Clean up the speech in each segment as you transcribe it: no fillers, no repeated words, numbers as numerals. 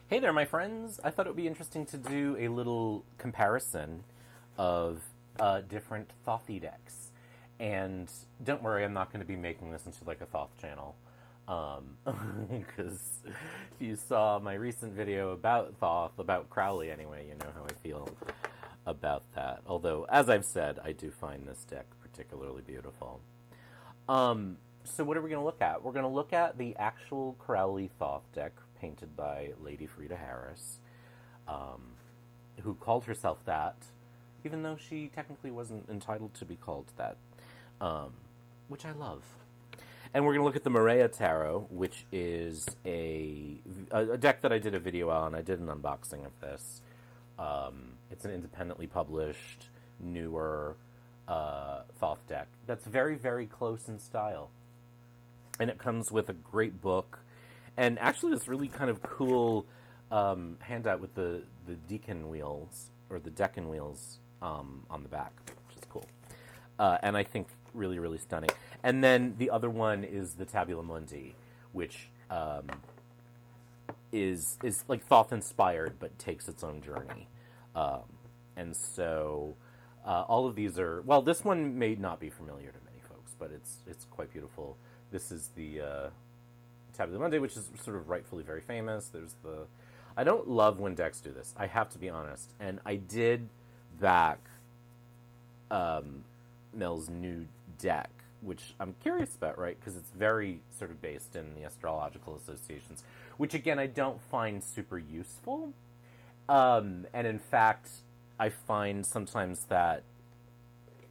Hey there, my friends. I thought it would be interesting to do a little comparison of different Thothy decks. And don't worry, I'm not going to be making this into like a Thoth channel. Because if you saw my recent video about Thoth, about Crowley anyway, you know how I feel about that. Although, as I've said, I do find this deck particularly beautiful. So what are we going to look at? We're going to look at the actual Crowley Thoth deck painted by Lady Frida Harris, who called herself that, even though she technically wasn't entitled to be called that, which I love. And we're going to look at the Maria Tarot, which is a deck that I did a video on. I did an unboxing of this. It's an independently published, newer Thoth deck that's very, very close in style. And it comes with a great book, and actually this really kind of cool handout with the decan wheels, or the decan wheels on the back, which is cool. And I think really, really stunning. And then the other one is the Tabula Mundi, which is like Thoth-inspired, but takes its own journey. And so all of these are, well, this one may not be familiar to many folks, but it's quite beautiful. This is the Tabula Mundi, which is sort of rightfully very famous. There's the... I don't love when decks do this, I have to be honest. And I did back Mel's new deck, which I'm curious about, right? Because it's very sort of based in the astrological associations, which, again, I don't find super useful. And in fact, I find sometimes that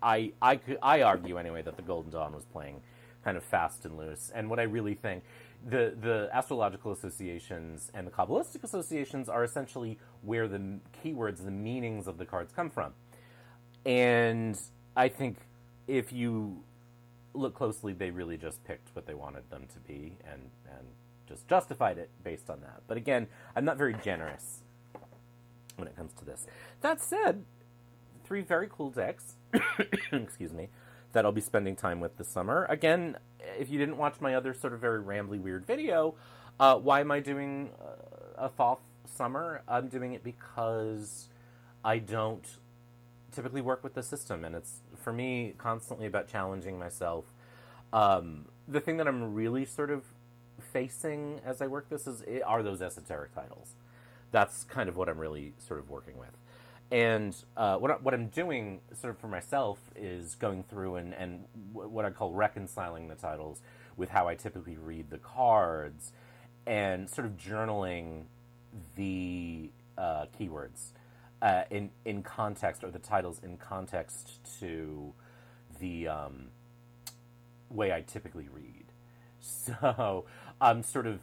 I argue anyway that the Golden Dawn was playing kind of fast and loose. And what I really think, the astrological associations and the Kabbalistic associations are essentially where the keywords, the meanings of the cards come from. And I think if you look closely, they really just picked what they wanted them to be and just justified it based on that. But again, I'm not very generous when it comes to this. That said, 3 very cool decks, excuse me, that I'll be spending time with this summer. Again, if you didn't watch my other sort of very rambly, weird video, why am I doing a Thoth Summer? I'm doing it because I don't typically work with the system, and it's, for me, constantly about challenging myself. The thing that I'm really sort of facing as I work this are those esoteric titles. That's kind of what I'm really sort of working with. And what I'm doing sort of for myself is going through and what I call reconciling the titles with how I typically read the cards and sort of journaling the keywords in context, or the titles in context to the way I typically read. So I'm sort of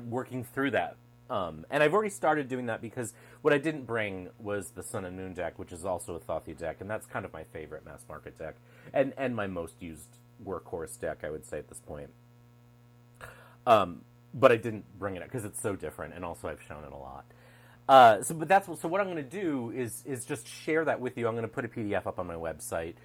working through that. And I've already started doing that because what I didn't bring was the Sun and Moon deck, which is also a Thothy deck, and that's kind of my favorite mass market deck, and my most used workhorse deck, I would say, at this point. But I didn't bring it up because it's so different, and also I've shown it a lot. So what I'm going to do is just share that with you. I'm going to put a PDF up on my website,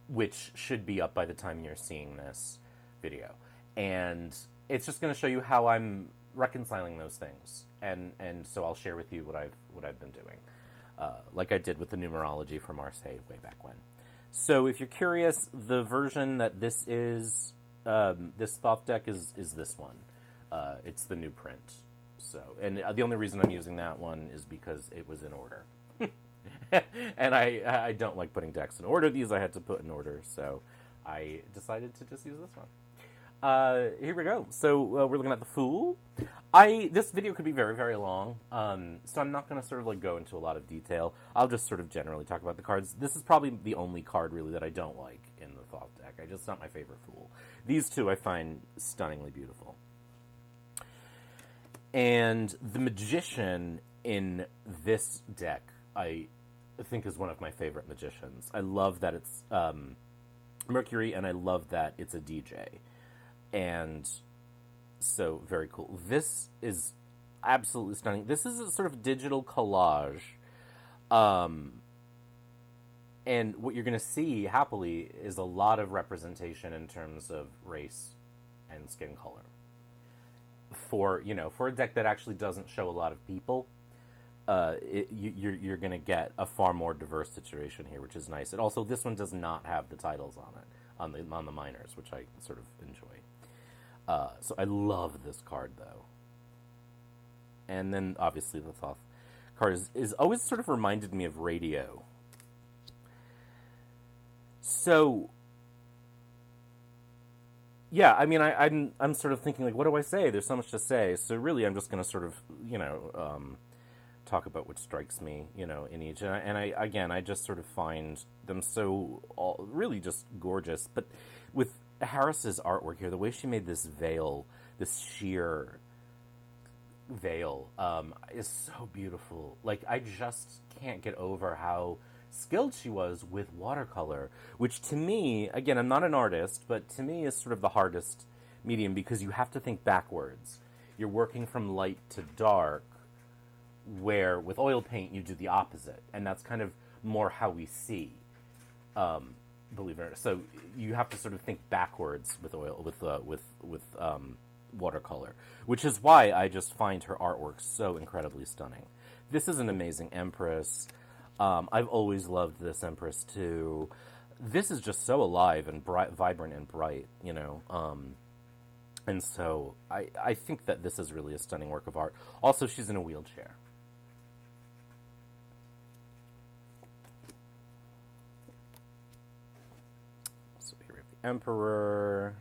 which should be up by the time you're seeing this video, and it's just going to show you how I'm reconciling those things, and so I'll share with you what I've been doing, like I did with the numerology for Marseille way back when. So if you're curious, the version that this is, this Thoth deck is this one. It's the new print. So, and the only reason I'm using that one is because it was in order. And I don't like putting decks in order. These I had to put in order, so I decided to just use this one. Here we go. So we're looking at the Fool. This video could be very, very long, so I'm not going to sort of like go into a lot of detail. I'll just sort of generally talk about the cards. This is probably the only card really that I don't like in the Thoth deck. It's not my favorite Fool. These two I find stunningly beautiful. And the Magician in this deck, I think, is one of my favorite magicians. I love that it's Mercury, and I love that it's a DJ. And so, very cool. This is absolutely stunning. This is a sort of digital collage. And what you're going to see, happily, is a lot of representation in terms of race and skin color. for a deck that actually doesn't show a lot of people. You're going to get a far more diverse situation here, which is nice. And also, this one does not have the titles on it on the minors, which I sort of enjoy. So I love this card though. And then obviously the Thoth card is always sort of reminded me of Radio. So yeah, I mean, I'm sort of thinking like, what do I say? There's so much to say. So really, I'm just going to sort of talk about what strikes me, in each. And I just sort of find them really just gorgeous. But with Harris's artwork here, the way she made this veil, this sheer veil, is so beautiful. Like, I just can't get over how skilled she was with watercolor, which to me, again, I'm not an artist, but to me is sort of the hardest medium because you have to think backwards. You're working from light to dark, where with oil paint you do the opposite, and that's kind of more how we see, believe it or not. So you have to sort of think backwards with oil, with watercolor, which is why I just find her artwork so incredibly stunning. This is an amazing Empress. I've always loved this Empress too. This is just so alive and bright, vibrant and bright, and so I think that this is really a stunning work of art. Also, she's in a wheelchair. So here we have the Emperor.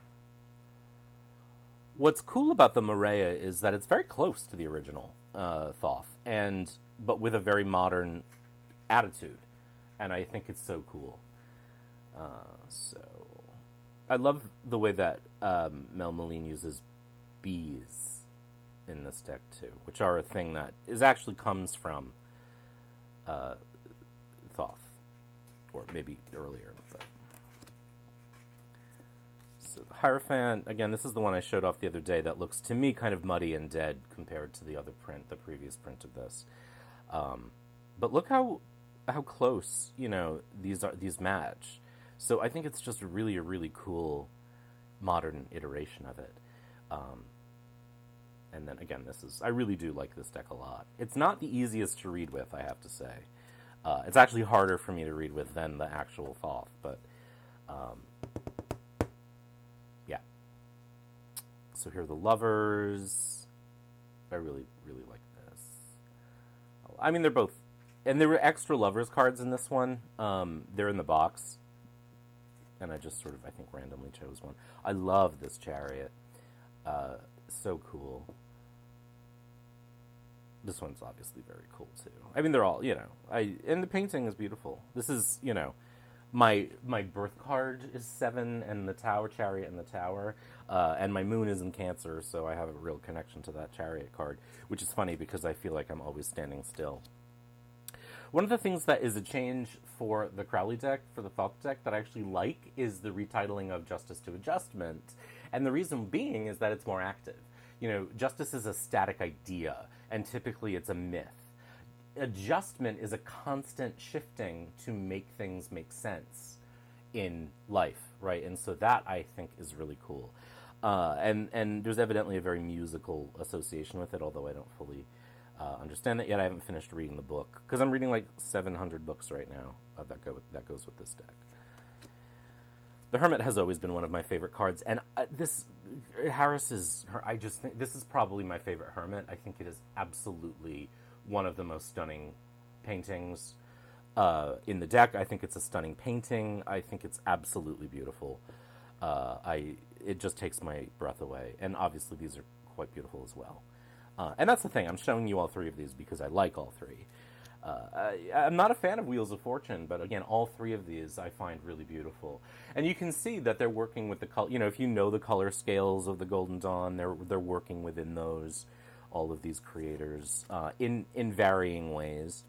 What's cool about the Maria is that it's very close to the original Thoth, but with a very modern attitude, and I think it's so cool. So I love the way that Milon uses bees in this deck too, which are a thing that actually comes from Thoth, or maybe earlier. But. So the Hierophant, again, this is the one I showed off the other day that looks to me kind of muddy and dead compared to the other print, the previous print of this. But look how close, these match. So I think it's just a really cool modern iteration of it. And then again, I really do like this deck a lot. It's not the easiest to read with, I have to say. It's actually harder for me to read with than the actual Thoth, but yeah. So here are the Lovers. I really like this. I mean, they're both. And there were extra Lovers cards in this one. They're in the box. And I just sort of, I think, randomly chose one. I love this Chariot. So cool. This one's obviously very cool, too. I mean, they're all, and the painting is beautiful. This is, my birth card is 7, and the Tower, Chariot, and the Tower. And my moon is in Cancer, so I have a real connection to that Chariot card, which is funny because I feel like I'm always standing still. One of the things that is a change for the Crowley deck, for the Thoth deck, that I actually like is the retitling of Justice to Adjustment. And the reason being is that it's more active. Justice is a static idea, and typically it's a myth. Adjustment is a constant shifting to make things make sense in life, right? And so that, I think, is really cool. And there's evidently a very musical association with it, although I don't fully understand that yet. I haven't finished reading the book because I'm reading like 700 books right now that goes with this deck. The Hermit has always been one of my favorite cards, and I just think this is probably my favorite Hermit. I think it is absolutely one of the most stunning paintings in the deck. I think it's a stunning painting. I think it's absolutely beautiful. It just takes my breath away, and obviously these are quite beautiful as well. And that's the thing. I'm showing you all 3 of these because I like all 3. I'm not a fan of Wheels of Fortune, but again, all 3 of these I find really beautiful. And you can see that they're working with the color. If you know the color scales of the Golden Dawn, they're working within those. All of these creators in varying ways.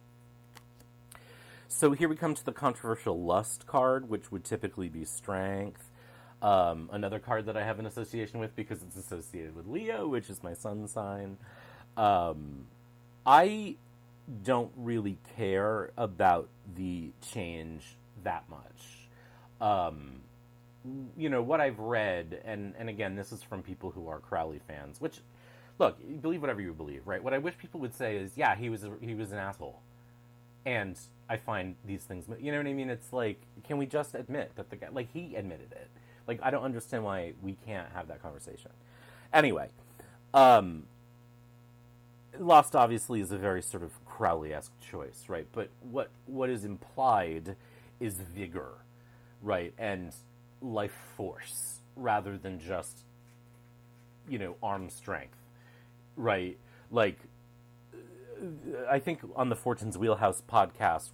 So here we come to the controversial Lust card, which would typically be Strength. Another card that I have an association with because it's associated with Leo, which is my sun sign. I don't really care about the change that much. What I've read, and again, this is from people who are Crowley fans, which look, believe whatever you believe, right? What I wish people would say is, yeah, he was an asshole, and I find these things. You know what I mean? It's like, can we just admit that the guy, like, he admitted it? Like, I don't understand why we can't have that conversation. Anyway, Lost obviously is a very sort of Crowley-esque choice, right? But what is implied is vigor, right, and life force rather than just, arm strength, right? Like, I think on the Fortune's Wheelhouse podcast,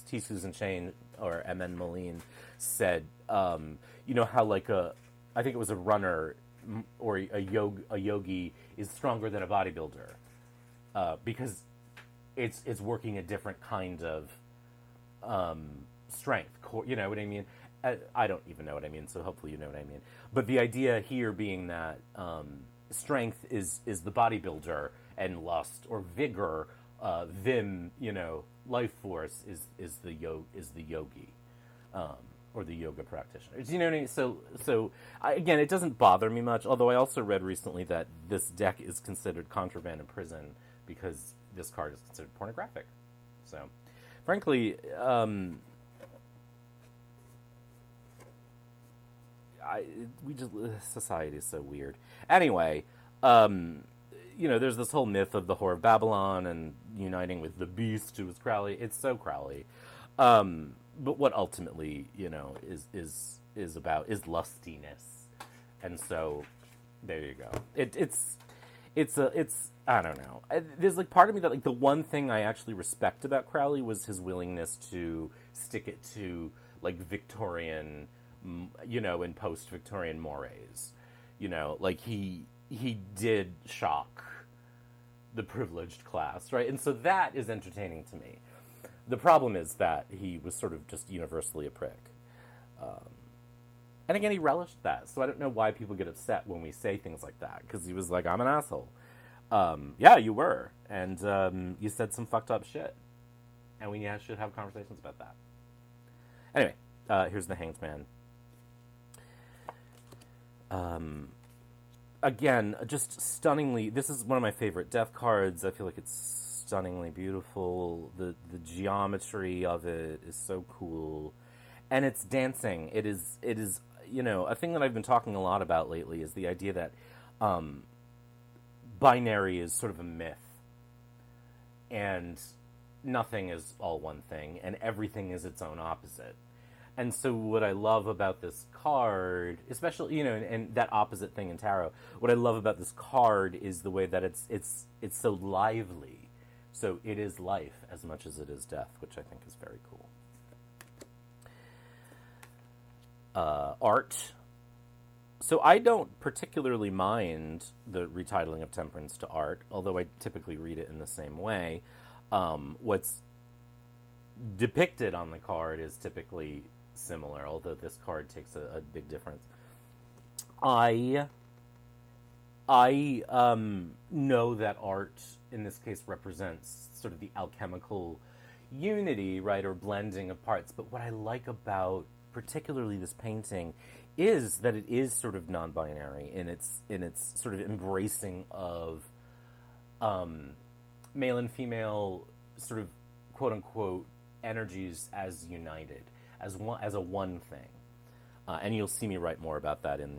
T. Susan Shane or M.N. Milon said, how like I think it was a runner or a yogi is stronger than a bodybuilder because it's working a different kind of strength. You know what I mean? I don't even know what I mean, so hopefully you know what I mean. But the idea here being that strength is the bodybuilder, and lust or vigor, vim, life force is the yogi, or the yoga practitioner. Do you know what I mean? So again, it doesn't bother me much. Although I also read recently that this deck is considered contraband in prison because this card is considered pornographic. So, frankly, society is so weird. Anyway, there's this whole myth of the Whore of Babylon and uniting with the Beast, who was Crowley. It's so Crowley. But what ultimately, is about is lustiness, and so there you go. It's I don't know. There's like part of me that like the one thing I actually respect about Crowley was his willingness to stick it to like Victorian, and post-Victorian mores. Like he did shock the privileged class, right? And so that is entertaining to me. The problem is that he was sort of just universally a prick. And again, he relished that. So I don't know why people get upset when we say things like that, because he was like, I'm an asshole. Yeah, you were. And you said some fucked up shit. And we should have conversations about that. Anyway, here's the Hanged Man. Again, just stunningly, this is one of my favorite death cards. I feel like it's stunningly beautiful. The geometry of it is so cool. And it's dancing. It is a thing that I've been talking a lot about lately is the idea that binary is sort of a myth. And nothing is all one thing, and everything is its own opposite. And so what I love about this card, especially, and that opposite thing in tarot, what I love about this card is the way that it's so lively. So it is life as much as it is death, which I think is very cool. Art. So I don't particularly mind the retitling of Temperance to art, although I typically read it in the same way. What's depicted on the card is typically similar, although this card takes a big difference. I know that art in this case represents sort of the alchemical unity, right, or blending of parts. But what I like about particularly this painting is that it is sort of non-binary in its sort of embracing of male and female sort of quote unquote energies as united, as a one thing. And you'll see me write more about that in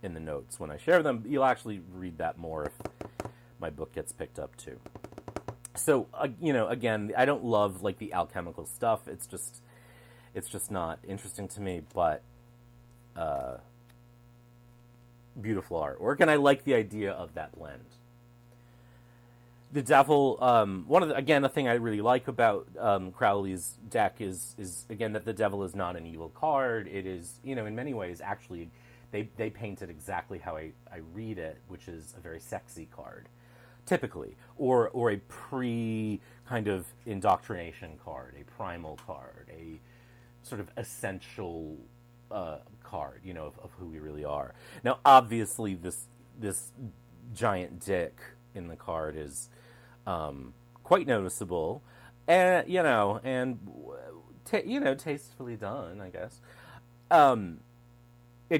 the notes when I share them. You'll actually read that more if my book gets picked up too. So again, I don't love like the alchemical stuff. It's just not interesting to me. But beautiful artwork, and I like the idea of that blend. The Devil, a thing I really like about Crowley's deck is again that the Devil is not an evil card. It is, in many ways, actually, they paint it exactly how I read it, which is a very sexy card, typically, or a pre kind of indoctrination card, a primal card, a sort of essential card, of who we really are. Now, obviously, this giant dick in the card is quite noticeable, and tastefully done, I guess.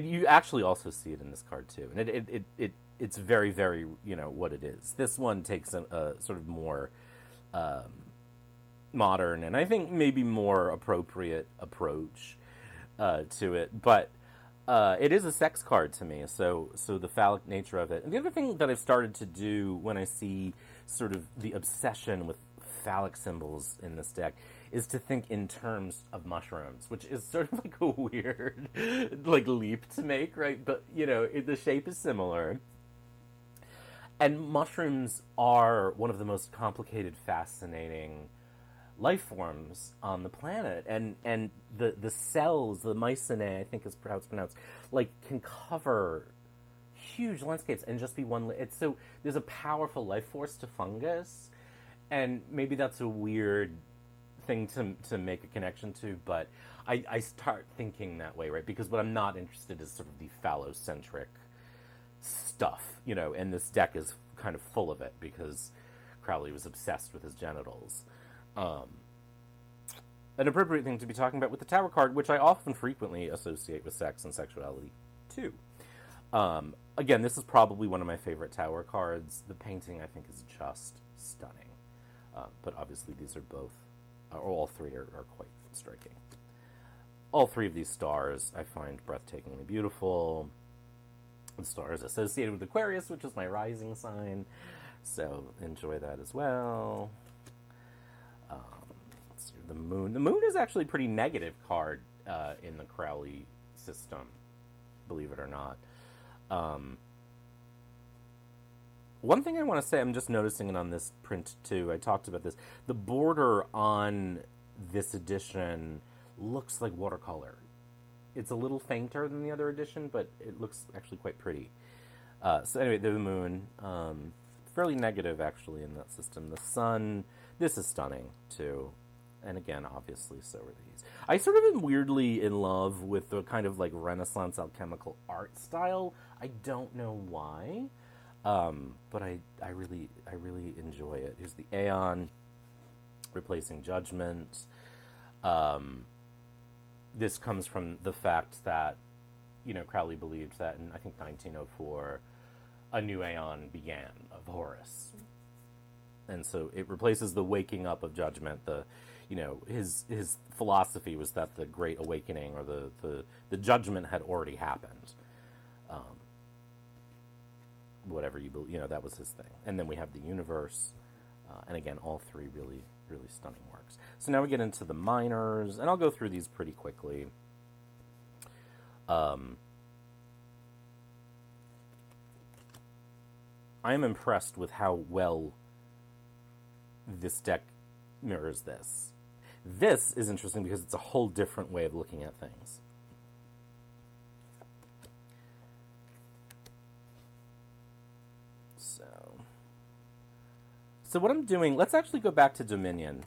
you actually also see it in this card too, and it's very, very, what it is. This one takes a sort of more modern and I think maybe more appropriate approach to it, but it is a sex card to me. So the phallic nature of it, and the other thing that I've started to do when I see sort of the obsession with phallic symbols in this deck is to think in terms of mushrooms, which is sort of like a weird like leap to make, right? But the shape is similar. And mushrooms are one of the most complicated, fascinating life forms on the planet, and the cells, the mycenae, I think is how it's pronounced, like can cover huge landscapes and just be one. It's so there's a powerful life force to fungus, and maybe that's a weird thing to make a connection to, but I start thinking that way, right? Because what I'm not interested is sort of the phallocentric stuff, and this deck is kind of full of it because Crowley was obsessed with his genitals. An appropriate thing to be talking about with the Tower card, which I often frequently associate with sex and sexuality too. Again, this is probably one of my favorite Tower cards. The painting, I think, is just stunning. But obviously these are both, or all three are quite striking. All three of these stars I find breathtakingly beautiful. The star is associated with Aquarius, which is my rising sign, so enjoy that as well. Let's see, the moon. The moon is actually a pretty negative card in the Crowley system, believe it or not. One thing I want to say, I'm just noticing it on this print too, I talked about this, the border on this edition looks like watercolor. It's a little fainter than the other edition, but it looks actually quite pretty. So anyway, the moon, fairly negative actually in that system. The sun, this is stunning too. And again, obviously, so are these. I sort of am weirdly in love with the kind of like Renaissance alchemical art style. I don't know why, but I really enjoy it. Here's the Aeon replacing Judgment. This comes from the fact that, Crowley believed that in, I think, 1904, a new Aeon began of Horus. And so it replaces the waking up of Judgment. His philosophy was that the Great Awakening or the Judgment had already happened. Whatever you believe, that was his thing. And then we have the universe. And again, all three really, really stunning works. So now we get into the minors, and I'll go through these pretty quickly. I am impressed with how well this deck mirrors this. This is interesting because it's a whole different way of looking at things. So what I'm doing, let's actually go back to Dominion.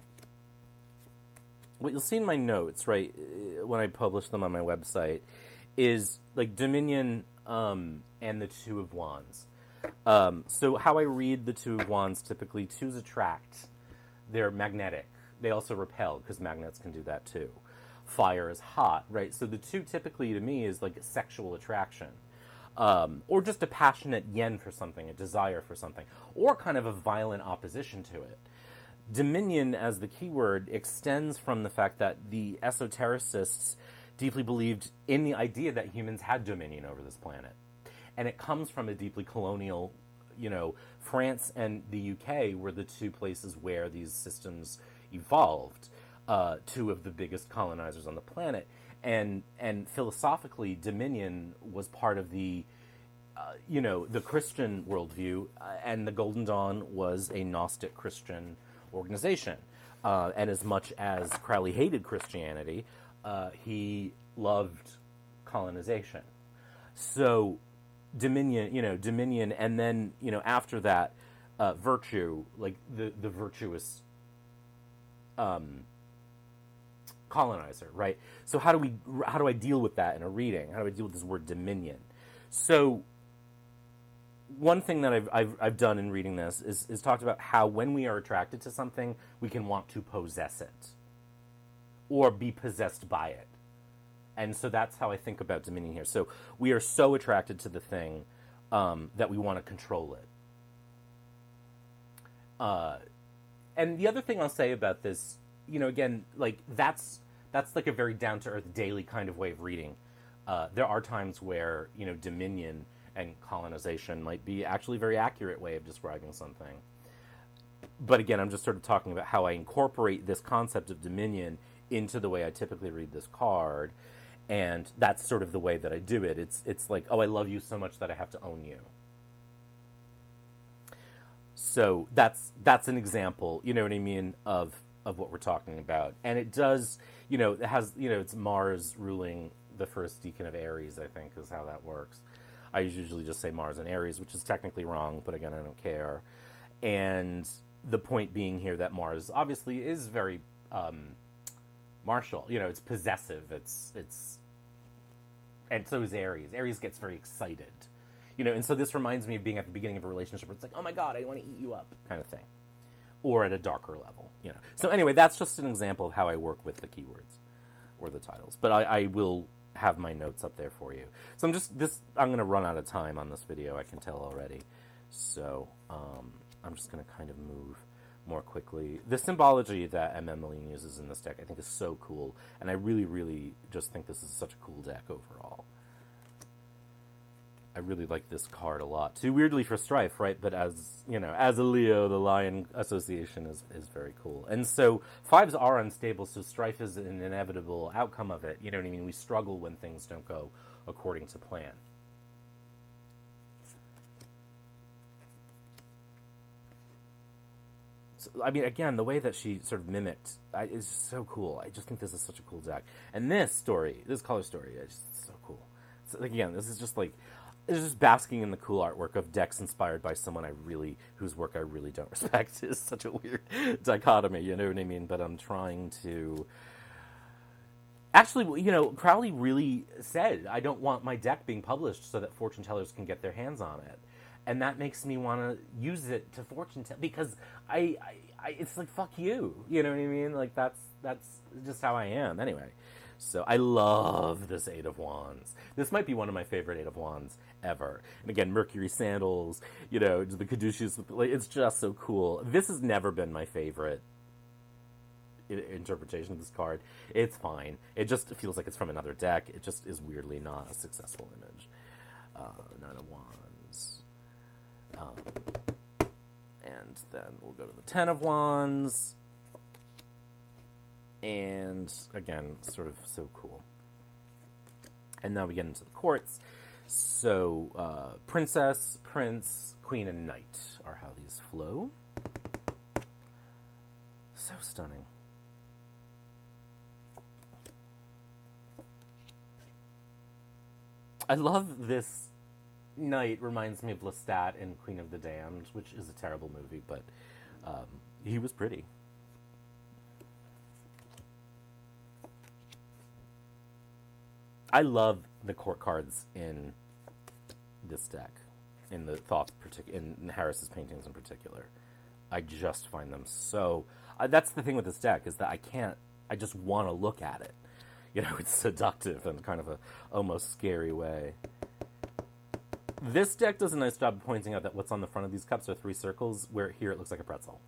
What you'll see in my notes, right, when I publish them on my website, is like Dominion and the Two of Wands. So how I read the Two of Wands, typically, twos attract. They're magnetic. They also repel, because magnets can do that too. Fire is hot, right? So the two typically, to me, is like a sexual attraction. Or just a passionate yen for something, a desire for something, or kind of a violent opposition to it. Dominion, as the keyword, extends from the fact that the esotericists deeply believed in the idea that humans had dominion over this planet. And it comes from a deeply colonial, France and the UK were the two places where these systems evolved, two of the biggest colonizers on the planet. And philosophically, Dominion was part of the, the Christian worldview, and the Golden Dawn was a Gnostic Christian organization. And as much as Crowley hated Christianity, he loved colonization. So Dominion, and then, after that, virtue, like the virtuous colonizer, right? So how do I deal with that in a reading? How do I deal with this word dominion? So one thing that I've done in reading this is talked about how when we are attracted to something, we can want to possess it or be possessed by it. And so that's how I think about Dominion here. So we are so attracted to the thing that we want to control it. And the other thing I'll say about this, again, like that's like a very down to earth daily kind of way of reading. There are times where dominion and colonization might be actually a very accurate way of describing something. But again, I'm just sort of talking about how I incorporate this concept of dominion into the way I typically read this card, and that's sort of the way that I do it. It's like, oh, I love you so much that I have to own you. So that's an example, you know what I mean, of what we're talking about. And it does, it has, it's Mars ruling the first decan of Aries, I think, is how that works. I usually just say Mars and Aries, which is technically wrong, but again, I don't care. And the point being here that Mars obviously is very martial. It's possessive. It's and so is Aries. Aries gets very excited. And so this reminds me of being at the beginning of a relationship where it's like, oh my God, I want to eat you up, kind of thing. Or at a darker level, So anyway, that's just an example of how I work with the keywords or the titles. But I will have my notes up there for you. So I'm going to run out of time on this video, I can tell already. So I'm just going to kind of move more quickly. The symbology that Milon uses in this deck I think is so cool. And I really, really just think this is such a cool deck overall. I really like this card a lot. Too weirdly for Strife, right? But as a Leo, the Lion association is very cool. And so 5s are unstable, so Strife is an inevitable outcome of it. You know what I mean? We struggle when things don't go according to plan. So, I mean, again, the way that she sort of mimicked is so cool. I just think this is such a cool deck. And this color story is just so cool. So, again, this is just like... It's just basking in the cool artwork of decks inspired by someone whose work I really don't respect. Is such a weird dichotomy, you know what I mean? But I'm trying to... Actually, Crowley really said, I don't want my deck being published so that fortune tellers can get their hands on it. And that makes me want to use it to fortune tell, because I it's like, fuck you, you know what I mean? Like, that's just how I am, anyway. So I love this 8 of Wands. This might be one of my favorite 8 of Wands ever. And again, Mercury sandals, the caduceus, it's just so cool. This has never been my favorite interpretation of this card. It's fine. It just feels like it's from another deck. It just is weirdly not a successful image. 9 of Wands. And then we'll go to the 10 of Wands. And again, sort of so cool. And now we get into the courts. So, princess, prince, queen, and knight are how these flow. So stunning. I love this knight. Reminds me of Lestat in Queen of the Damned, which is a terrible movie, but he was pretty. I love the court cards in this deck, in the Thoth, in Harris's paintings in particular. I just find them so... that's the thing with this deck, is that I just want to look at it. It's seductive in kind of a almost scary way. This deck does a nice job of pointing out that what's on the front of these cups are 3 circles, where here it looks like a pretzel.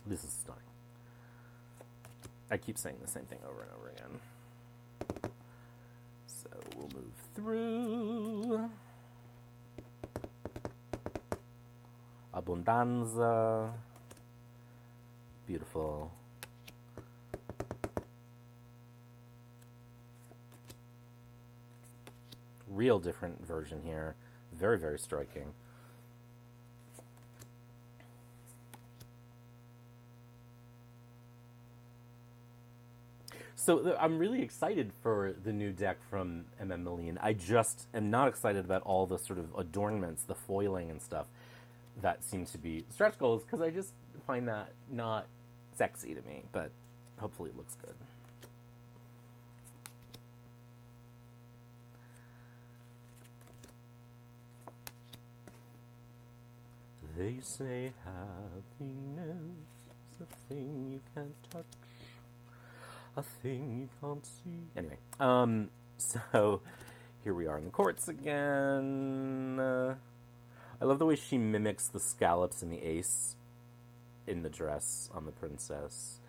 This is stunning. I keep saying the same thing over and over again. So we'll move through. Abundanza. Beautiful. Real different version here. Very, very striking. So I'm really excited for the new deck from Milon. I just am not excited about all the sort of adornments, the foiling and stuff that seem to be stretch goals, because I just find that not sexy to me, but hopefully it looks good. They say happiness is a thing you can't touch. A thing you can't see. Anyway, so here we are in the courts again. I love the way she mimics the scallops and the ace in the dress on the princess.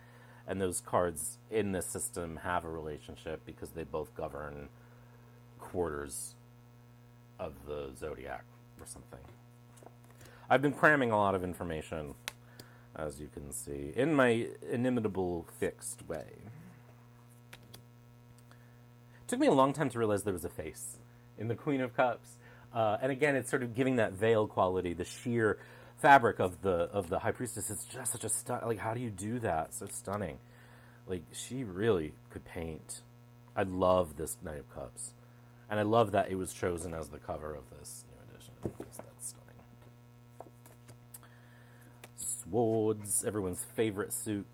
And those cards in this system have a relationship because they both govern quarters of the zodiac or something. I've been cramming a lot of information, as you can see, in my inimitable fixed way. It took me a long time to realize there was a face in the Queen of Cups. And again, it's sort of giving that veil quality, the sheer fabric of the High Priestess. It's just such a like, how do you do that? So stunning. Like, she really could paint. I love this Knight of Cups. And I love that it was chosen as the cover of this new edition, because that's stunning. Swords, everyone's favorite suit.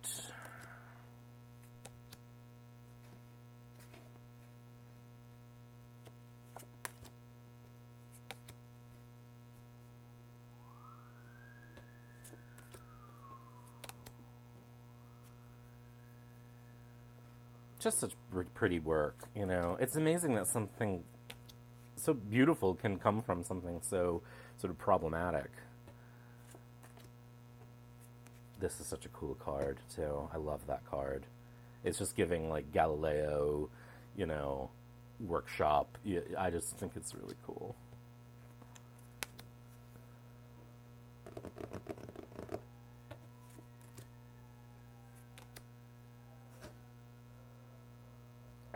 Just such pretty work, you know. It's amazing that something so beautiful can come from something so sort of problematic. This is such a cool card, too. I love that card. It's just giving, like, Galileo, you know, workshop. I just think it's really cool.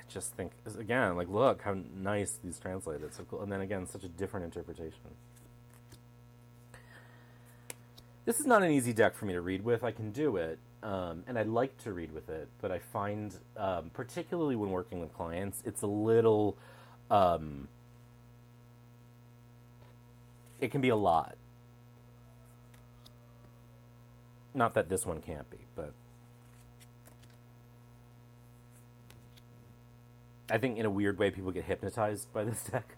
Just think, again, like, look how nice these translate. It's so cool. And then again, such a different interpretation. This is not an easy deck for me to read with. I can do it, and I like to read with it, but I find, particularly when working with clients, it's a little, it can be a lot. Not that this one can't be, but I think in a weird way people get hypnotized by this deck,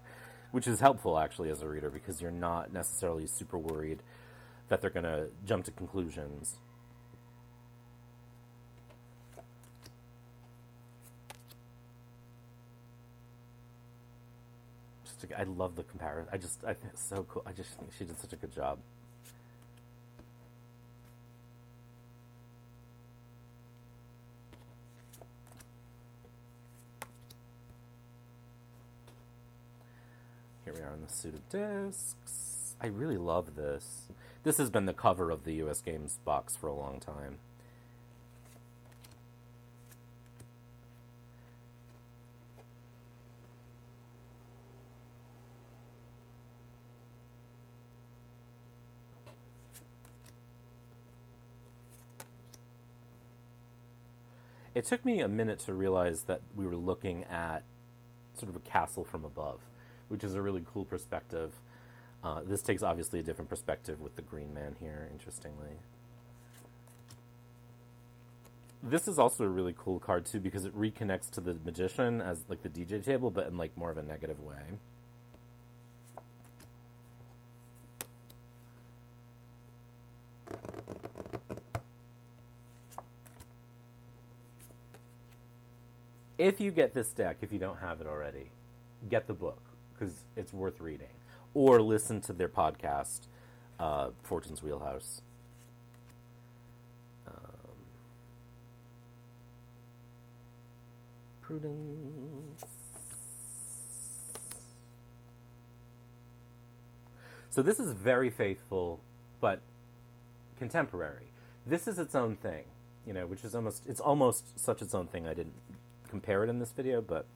which is helpful actually as a reader because you're not necessarily super worried that they're going to jump to conclusions. I love the comparison. I think it's so cool. I just think she did such a good job. Here we are in the suit of discs. I really love this. This has been the cover of the US Games box for a long time. It took me a minute to realize that we were looking at sort of a castle from above, which is a really cool perspective. This takes obviously a different perspective with the green man here, interestingly. This is also a really cool card too because it reconnects to the magician as like the DJ table, but in like more of a negative way. If you get this deck, if you don't have it already, get the book because it's worth reading. Or listen to their podcast, Fortune's Wheelhouse. Prudence. So this is very faithful, but contemporary. This is its own thing, you know, which is almost such its own thing. I didn't compare it in this video, but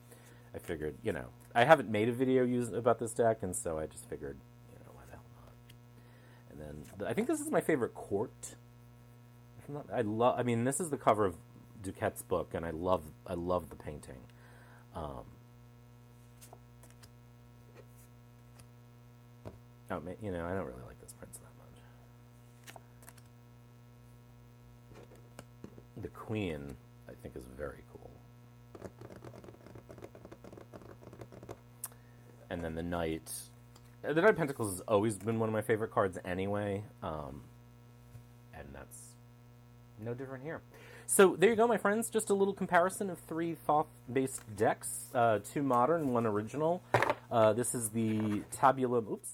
I figured, you know, I haven't made a video about this deck, and so I just figured, you know, why the hell not? And then I think this is my favorite court. I mean, this is the cover of Duquette's book, and I love the painting. You know, I don't really like this prince that much. The queen, I think, is very cool. And then the Knight. The Knight of Pentacles has always been one of my favorite cards anyway. And that's no different here. So there you go, my friends. Just a little comparison of 3 Thoth-based decks, 2 modern, 1 original. This is the Tabulum. Oops.